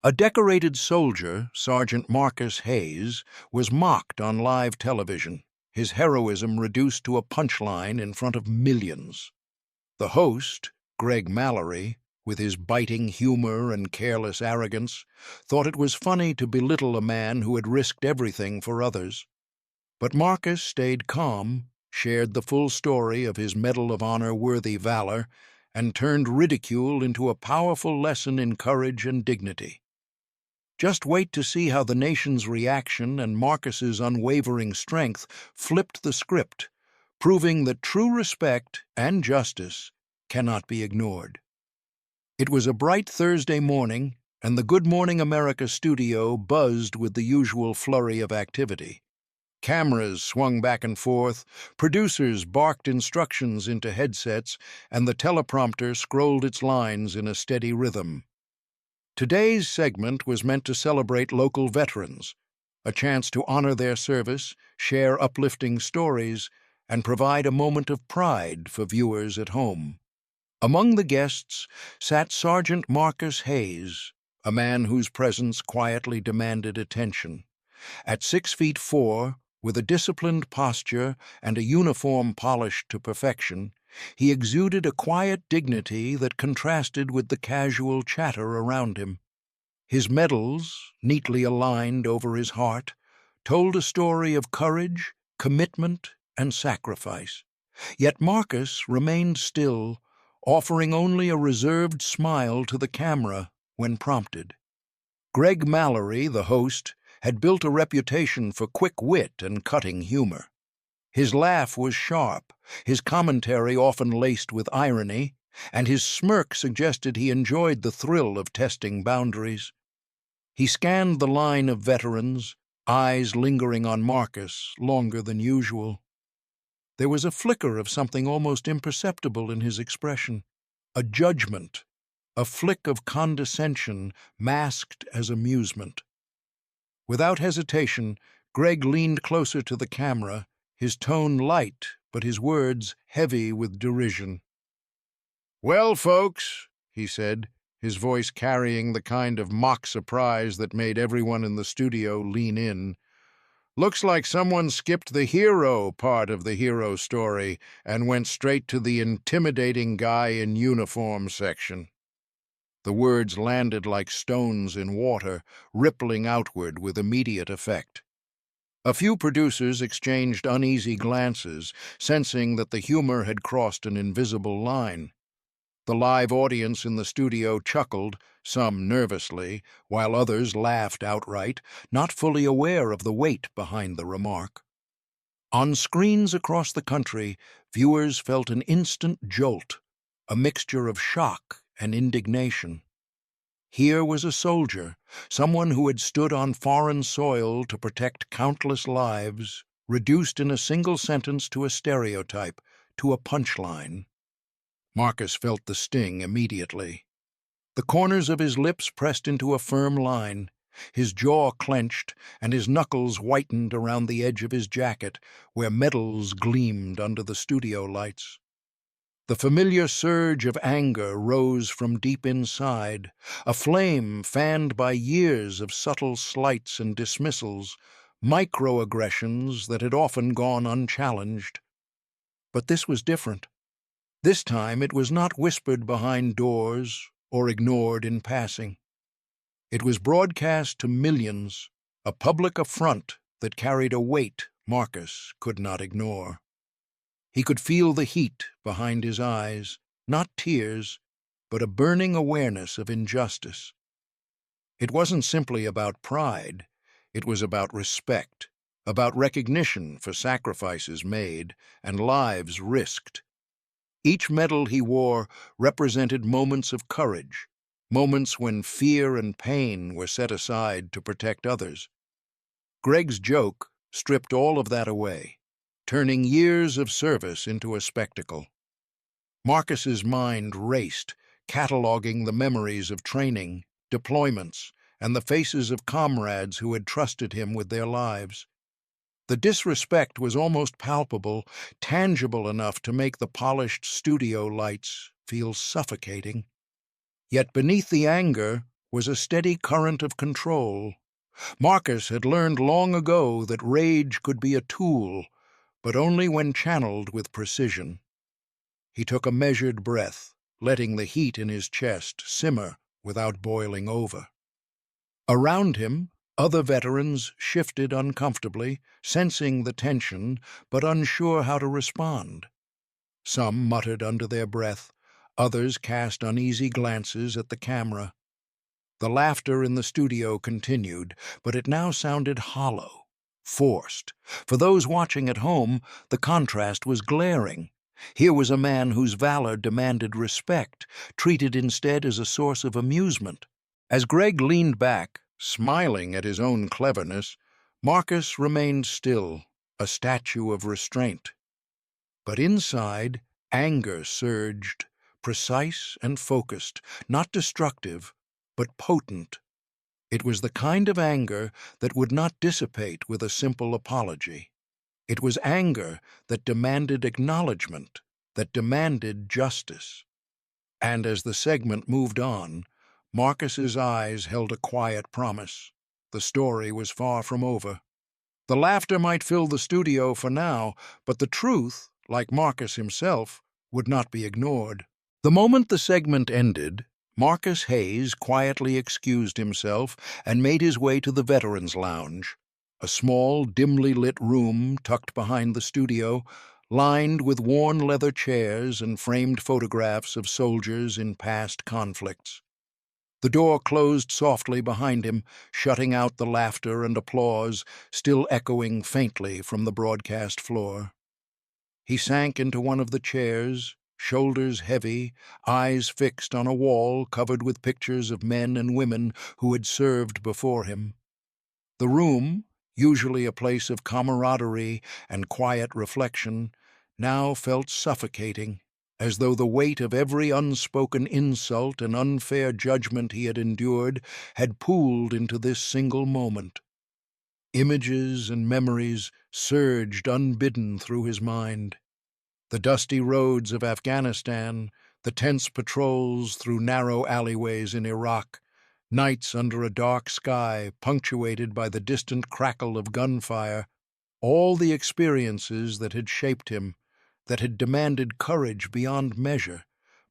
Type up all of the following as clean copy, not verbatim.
A decorated soldier, Sergeant Marcus Hayes, was mocked on live television, his heroism reduced to a punchline in front of millions. The host, Greg Mallory, with his biting humor and careless arrogance, thought it was funny to belittle a man who had risked everything for others. But Marcus stayed calm, shared the full story of his Medal of Honor-worthy valor, and turned ridicule into a powerful lesson in courage and dignity. Just wait to see how the nation's reaction and Marcus's unwavering strength flipped the script, proving that true respect and justice cannot be ignored. It was a bright Thursday morning, and the Good Morning America studio buzzed with the usual flurry of activity. Cameras swung back and forth, producers barked instructions into headsets, and the teleprompter scrolled its lines in a steady rhythm. Today's segment was meant to celebrate local veterans, a chance to honor their service, share uplifting stories, and provide a moment of pride for viewers at home. Among the guests sat Sergeant Marcus Hayes, a man whose presence quietly demanded attention. At 6'4", with a disciplined posture and a uniform polished to perfection, he exuded a quiet dignity that contrasted with the casual chatter around him. His medals, neatly aligned over his heart, told a story of courage, commitment, and sacrifice. Yet Marcus remained still, offering only a reserved smile to the camera when prompted. Greg Mallory, the host, had built a reputation for quick wit and cutting humor. His laugh was sharp, his commentary often laced with irony, and his smirk suggested he enjoyed the thrill of testing boundaries. He scanned the line of veterans, eyes lingering on Marcus longer than usual. There was a flicker of something almost imperceptible in his expression, a judgment, a flick of condescension masked as amusement. Without hesitation, Greg leaned closer to the camera, his tone light but his words heavy with derision. "Well, folks," he said, his voice carrying the kind of mock surprise that made everyone in the studio lean in, "looks like someone skipped the hero part of the hero story and went straight to the intimidating guy in uniform section." The words landed like stones in water, rippling outward with immediate effect. A few producers exchanged uneasy glances, sensing that the humor had crossed an invisible line. The live audience in the studio chuckled, some nervously, while others laughed outright, not fully aware of the weight behind the remark. On screens across the country, viewers felt an instant jolt, a mixture of shock and indignation. Here was a soldier, someone who had stood on foreign soil to protect countless lives, reduced in a single sentence to a stereotype, to a punchline. Marcus felt the sting immediately. The corners of his lips pressed into a firm line, his jaw clenched, and his knuckles whitened around the edge of his jacket, where medals gleamed under the studio lights. The familiar surge of anger rose from deep inside, a flame fanned by years of subtle slights and dismissals, microaggressions that had often gone unchallenged. But this was different. This time it was not whispered behind doors or ignored in passing. It was broadcast to millions, a public affront that carried a weight Marcus could not ignore. He could feel the heat behind his eyes, not tears, but a burning awareness of injustice. It wasn't simply about pride, it was about respect, about recognition for sacrifices made and lives risked. Each medal he wore represented moments of courage, moments when fear and pain were set aside to protect others. Greg's joke stripped all of that away, turning years of service into a spectacle. Marcus's mind raced, cataloging the memories of training, deployments, and the faces of comrades who had trusted him with their lives. The disrespect was almost palpable, tangible enough to make the polished studio lights feel suffocating. Yet beneath the anger was a steady current of control. Marcus had learned long ago that rage could be a tool, but only when channeled with precision. He took a measured breath, letting the heat in his chest simmer without boiling over. Around him, other veterans shifted uncomfortably, sensing the tension but unsure how to respond. Some muttered under their breath, others cast uneasy glances at the camera. The laughter in the studio continued, but it now sounded hollow, forced. For those watching at home, the contrast was glaring. Here was a man whose valor demanded respect, treated instead as a source of amusement. As Greg leaned back, smiling at his own cleverness, Marcus remained still, a statue of restraint. But inside, anger surged, precise and focused, not destructive, but potent. It was the kind of anger that would not dissipate with a simple apology. It was anger that demanded acknowledgement, that demanded justice. And as the segment moved on, Marcus's eyes held a quiet promise. The story was far from over. The laughter might fill the studio for now, but the truth, like Marcus himself, would not be ignored. The moment the segment ended, Marcus Hayes quietly excused himself and made his way to the Veterans Lounge, a small, dimly lit room tucked behind the studio, lined with worn leather chairs and framed photographs of soldiers in past conflicts. The door closed softly behind him, shutting out the laughter and applause still echoing faintly from the broadcast floor. He sank into one of the chairs, shoulders heavy, eyes fixed on a wall covered with pictures of men and women who had served before him. The room, usually a place of camaraderie and quiet reflection, now felt suffocating, as though the weight of every unspoken insult and unfair judgment he had endured had pooled into this single moment. Images and memories surged unbidden through his mind. The dusty roads of Afghanistan, the tense patrols through narrow alleyways in Iraq, nights under a dark sky punctuated by the distant crackle of gunfire, all the experiences that had shaped him, that had demanded courage beyond measure,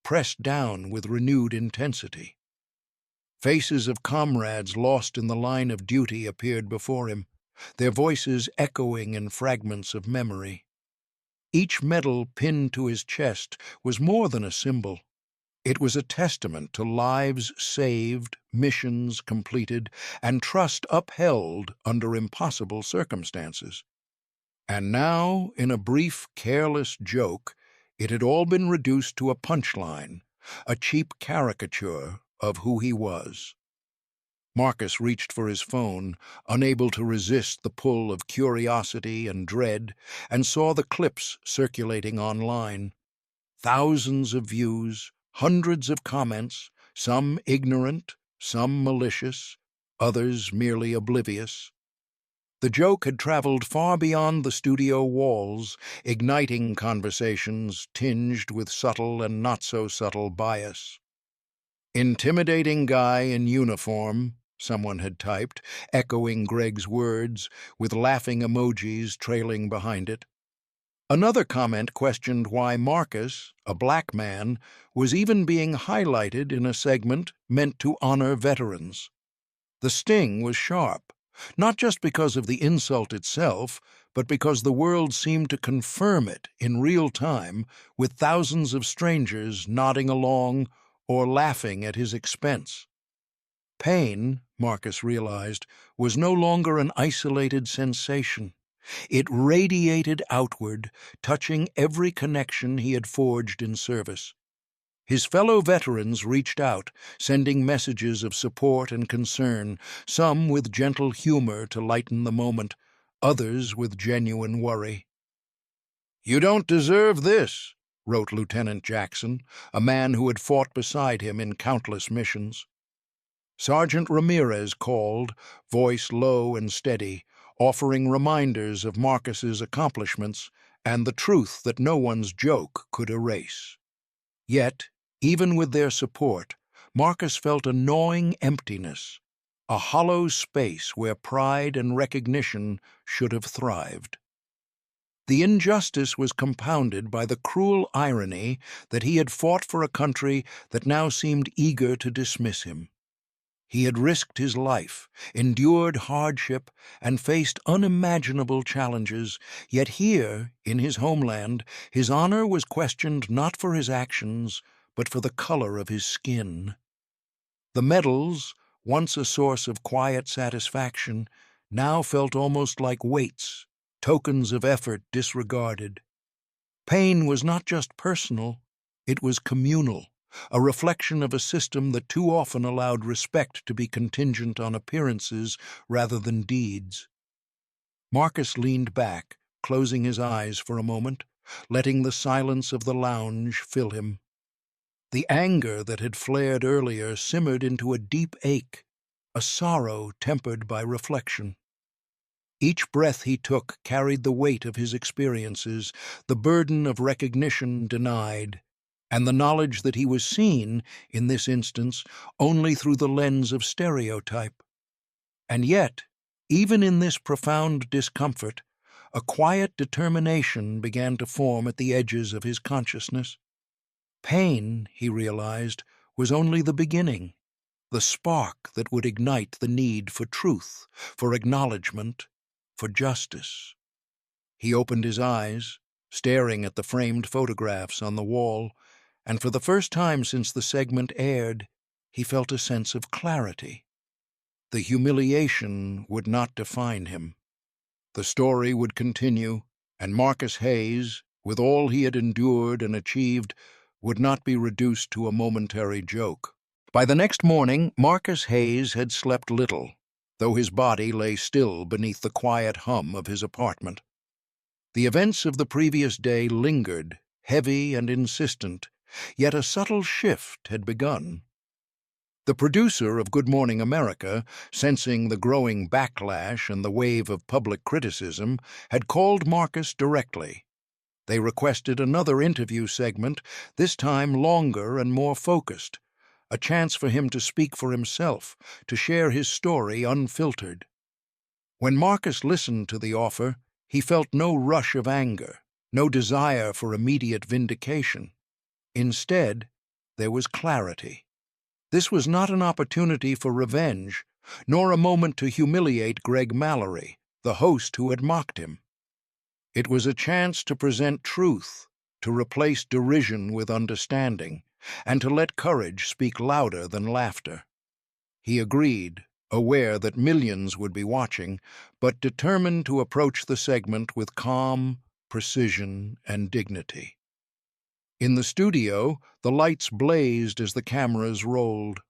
pressed down with renewed intensity. Faces of comrades lost in the line of duty appeared before him, their voices echoing in fragments of memory. Each medal pinned to his chest was more than a symbol. It was a testament to lives saved, missions completed, and trust upheld under impossible circumstances. And now, in a brief, careless joke, it had all been reduced to a punchline, a cheap caricature of who he was. Marcus reached for his phone, unable to resist the pull of curiosity and dread, and saw the clips circulating online. Thousands of views, hundreds of comments, some ignorant, some malicious, others merely oblivious. The joke had traveled far beyond the studio walls, igniting conversations tinged with subtle and not-so-subtle bias. "Intimidating guy in uniform," someone had typed, echoing Greg's words, with laughing emojis trailing behind it. Another comment questioned why Marcus, a black man, was even being highlighted in a segment meant to honor veterans. The sting was sharp, not just because of the insult itself, but because the world seemed to confirm it in real time, with thousands of strangers nodding along or laughing at his expense. Pain, Marcus realized, was no longer an isolated sensation. It radiated outward, touching every connection he had forged in service. His fellow veterans reached out, sending messages of support and concern, some with gentle humor to lighten the moment, others with genuine worry. "You don't deserve this," wrote Lieutenant Jackson, a man who had fought beside him in countless missions. Sergeant Ramirez called, voice low and steady, offering reminders of Marcus's accomplishments and the truth that no one's joke could erase. Yet, even with their support, Marcus felt a gnawing emptiness, a hollow space where pride and recognition should have thrived. The injustice was compounded by the cruel irony that he had fought for a country that now seemed eager to dismiss him. He had risked his life, endured hardship, and faced unimaginable challenges, yet here, in his homeland, his honor was questioned not for his actions, but for the color of his skin. The medals, once a source of quiet satisfaction, now felt almost like weights, tokens of effort disregarded. Pain was not just personal, it was communal, a reflection of a system that too often allowed respect to be contingent on appearances rather than deeds. Marcus leaned back, closing his eyes for a moment, letting the silence of the lounge fill him. The anger that had flared earlier simmered into a deep ache, a sorrow tempered by reflection. Each breath he took carried the weight of his experiences, the burden of recognition denied, and the knowledge that he was seen, in this instance, only through the lens of stereotype. And yet, even in this profound discomfort, a quiet determination began to form at the edges of his consciousness. Pain, he realized, was only the beginning, the spark that would ignite the need for truth, for acknowledgement, for justice. He opened his eyes, staring at the framed photographs on the wall, and for the first time since the segment aired, he felt a sense of clarity. The humiliation would not define him. The story would continue, and Marcus Hayes, with all he had endured and achieved, would not be reduced to a momentary joke. By the next morning, Marcus Hayes had slept little, though his body lay still beneath the quiet hum of his apartment. The events of the previous day lingered, heavy and insistent, yet a subtle shift had begun. The producer of Good Morning America, sensing the growing backlash and the wave of public criticism, had called Marcus directly. They requested another interview segment, this time longer and more focused, a chance for him to speak for himself, to share his story unfiltered. When Marcus listened to the offer, he felt no rush of anger, no desire for immediate vindication. Instead, there was clarity. This was not an opportunity for revenge, nor a moment to humiliate Greg Mallory, the host who had mocked him. It was a chance to present truth, to replace derision with understanding, and to let courage speak louder than laughter. He agreed, aware that millions would be watching, but determined to approach the segment with calm, precision, and dignity. In the studio, the lights blazed as the cameras rolled.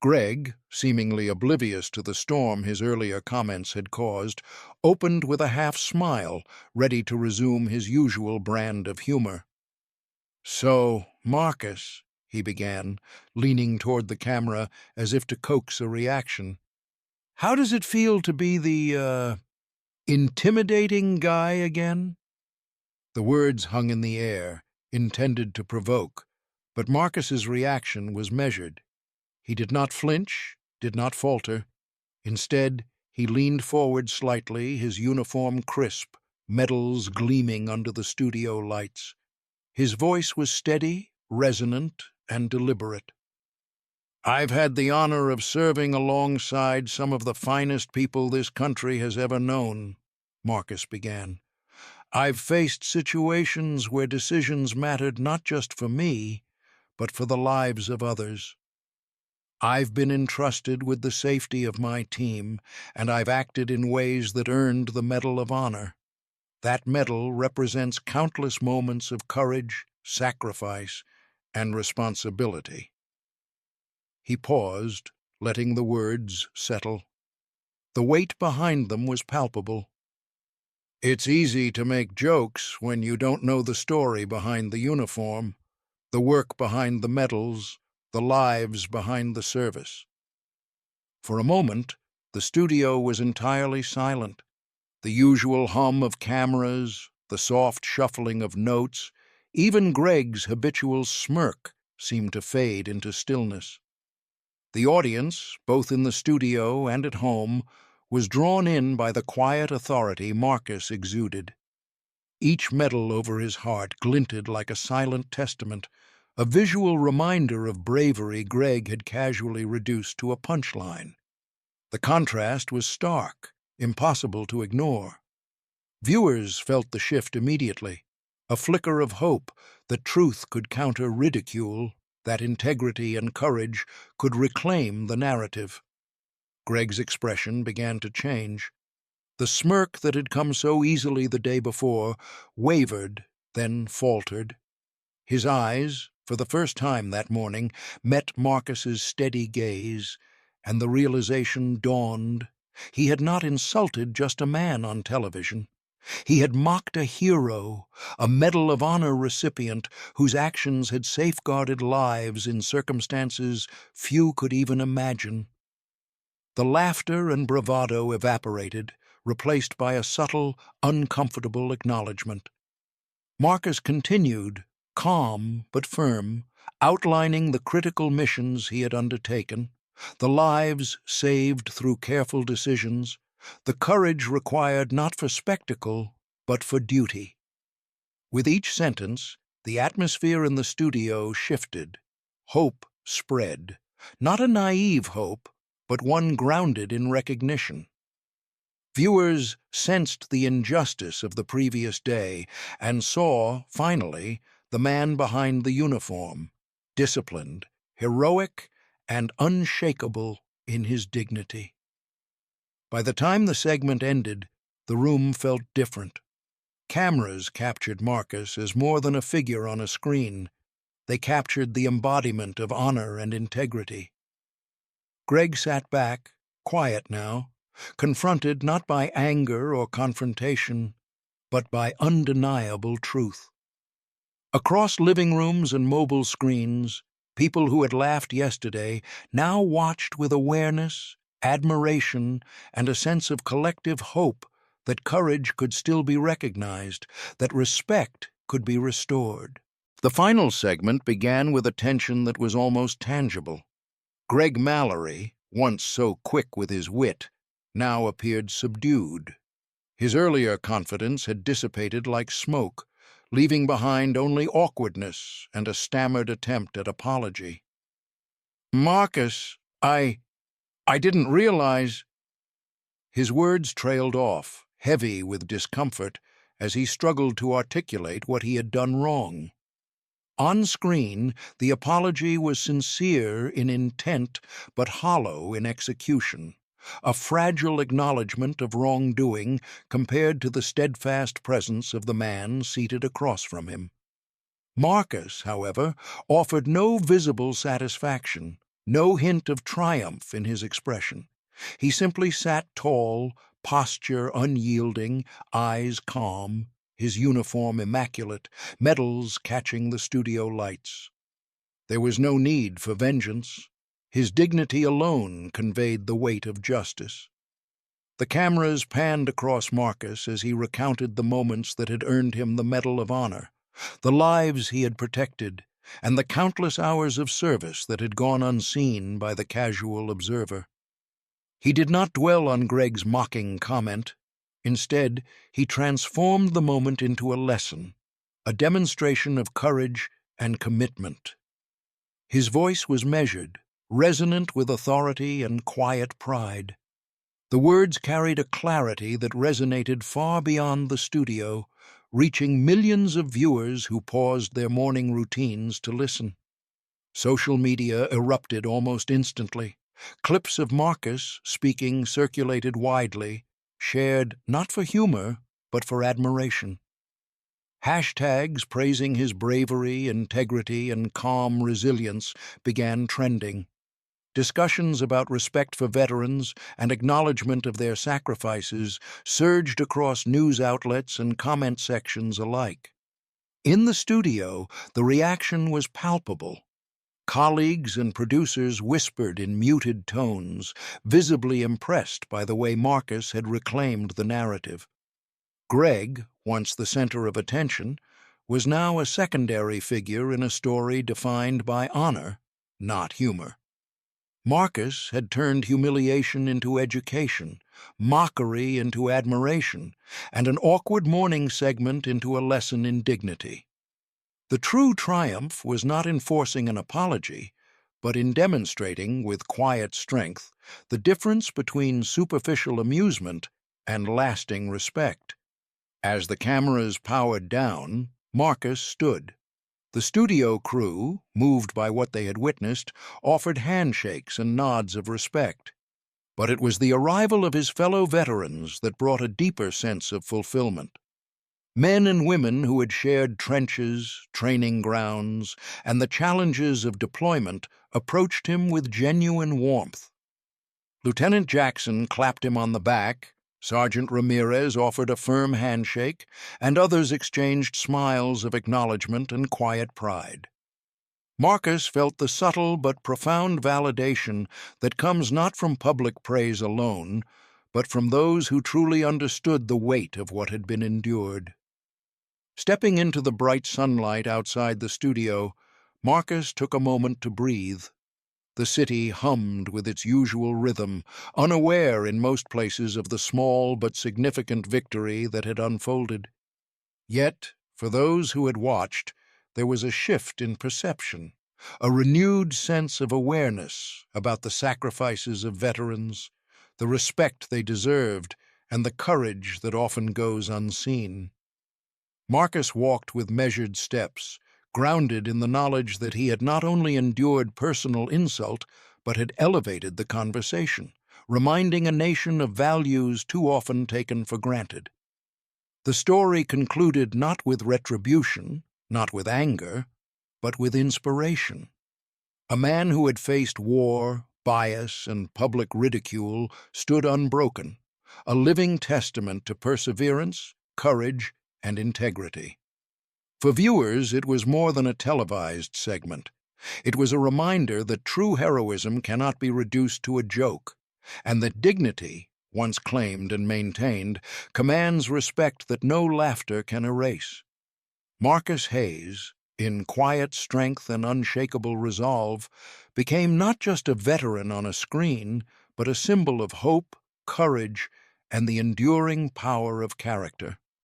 Greg, seemingly oblivious to the storm his earlier comments had caused, opened with a half-smile, ready to resume his usual brand of humor. "So, Marcus," he began, leaning toward the camera as if to coax a reaction, "how does it feel to be the, intimidating guy again?" The words hung in the air, intended to provoke, but Marcus's reaction was measured. He did not flinch, did not falter. Instead, he leaned forward slightly, his uniform crisp, medals gleaming under the studio lights. His voice was steady, resonant, and deliberate. "I've had the honor of serving alongside some of the finest people this country has ever known," Marcus began. "I've faced situations where decisions mattered not just for me, but for the lives of others. I've been entrusted with the safety of my team, and I've acted in ways that earned the Medal of Honor. That medal represents countless moments of courage, sacrifice, and responsibility." He paused, letting the words settle. The weight behind them was palpable. "It's easy to make jokes when you don't know the story behind the uniform, the work behind the medals, the lives behind the service." For a moment, the studio was entirely silent. The usual hum of cameras, the soft shuffling of notes, even Greg's habitual smirk seemed to fade into stillness. The audience, both in the studio and at home, was drawn in by the quiet authority Marcus exuded. Each medal over his heart glinted like a silent testament, a visual reminder of bravery Greg had casually reduced to a punchline. The contrast was stark, impossible to ignore. Viewers felt the shift immediately, a flicker of hope that truth could counter ridicule, that integrity and courage could reclaim the narrative. Greg's expression began to change. The smirk that had come so easily the day before wavered, then faltered. His eyes, for the first time that morning, met Marcus's steady gaze, and the realization dawned. He had not insulted just a man on television. He had mocked a hero, a Medal of Honor recipient whose actions had safeguarded lives in circumstances few could even imagine. The laughter and bravado evaporated, replaced by a subtle, uncomfortable acknowledgement. Marcus continued, calm but firm, outlining the critical missions he had undertaken, the lives saved through careful decisions, the courage required not for spectacle, but for duty. With each sentence, the atmosphere in the studio shifted. Hope spread, not a naive hope, but one grounded in recognition. Viewers sensed the injustice of the previous day and saw, finally, the man behind the uniform, disciplined, heroic, and unshakable in his dignity. By the time the segment ended, the room felt different. Cameras captured Marcus as more than a figure on a screen. They captured the embodiment of honor and integrity. Greg sat back, quiet now, confronted not by anger or confrontation, but by undeniable truth. Across living rooms and mobile screens, people who had laughed yesterday now watched with awareness, admiration, and a sense of collective hope that courage could still be recognized, that respect could be restored. The final segment began with a tension that was almost tangible. Greg Mallory, once so quick with his wit, now appeared subdued. His earlier confidence had dissipated like smoke, leaving behind only awkwardness and a stammered attempt at apology. "Marcus, I didn't realize—" His words trailed off, heavy with discomfort, as he struggled to articulate what he had done wrong. On screen, the apology was sincere in intent but hollow in execution, a fragile acknowledgement of wrongdoing compared to the steadfast presence of the man seated across from him. Marcus, however, offered no visible satisfaction, no hint of triumph in his expression. He simply sat tall, posture unyielding, eyes calm, his uniform immaculate, medals catching the studio lights. There was no need for vengeance. His dignity alone conveyed the weight of justice. The cameras panned across Marcus as he recounted the moments that had earned him the Medal of Honor, the lives he had protected, and the countless hours of service that had gone unseen by the casual observer. He did not dwell on Greg's mocking comment. Instead, he transformed the moment into a lesson, a demonstration of courage and commitment. His voice was measured, resonant with authority and quiet pride. The words carried a clarity that resonated far beyond the studio, reaching millions of viewers who paused their morning routines to listen. Social media erupted almost instantly. Clips of Marcus speaking circulated widely, shared not for humor, but for admiration. Hashtags praising his bravery, integrity, and calm resilience began trending. Discussions about respect for veterans and acknowledgement of their sacrifices surged across news outlets and comment sections alike. In the studio, the reaction was palpable. Colleagues and producers whispered in muted tones, visibly impressed by the way Marcus had reclaimed the narrative. Greg, once the center of attention, was now a secondary figure in a story defined by honor, not humor. Marcus had turned humiliation into education, mockery into admiration, and an awkward morning segment into a lesson in dignity. The true triumph was not in forcing an apology, but in demonstrating, with quiet strength, the difference between superficial amusement and lasting respect. As the cameras powered down, Marcus stood. The studio crew, moved by what they had witnessed, offered handshakes and nods of respect. But it was the arrival of his fellow veterans that brought a deeper sense of fulfillment. Men and women who had shared trenches, training grounds, and the challenges of deployment approached him with genuine warmth. Lieutenant Jackson clapped him on the back, Sergeant Ramirez offered a firm handshake, and others exchanged smiles of acknowledgement and quiet pride. Marcus felt the subtle but profound validation that comes not from public praise alone, but from those who truly understood the weight of what had been endured. Stepping into the bright sunlight outside the studio, Marcus took a moment to breathe. The city hummed with its usual rhythm, unaware in most places of the small but significant victory that had unfolded. Yet, for those who had watched, there was a shift in perception, a renewed sense of awareness about the sacrifices of veterans, the respect they deserved, and the courage that often goes unseen. Marcus walked with measured steps, grounded in the knowledge that he had not only endured personal insult, but had elevated the conversation, reminding a nation of values too often taken for granted. The story concluded not with retribution, not with anger, but with inspiration. A man who had faced war, bias, and public ridicule stood unbroken, a living testament to perseverance, courage, and integrity. For viewers, it was more than a televised segment. It was a reminder that true heroism cannot be reduced to a joke, and that dignity, once claimed and maintained, commands respect that no laughter can erase. Marcus Hayes, in quiet strength and unshakable resolve, became not just a veteran on a screen, but a symbol of hope, courage, and the enduring power of character.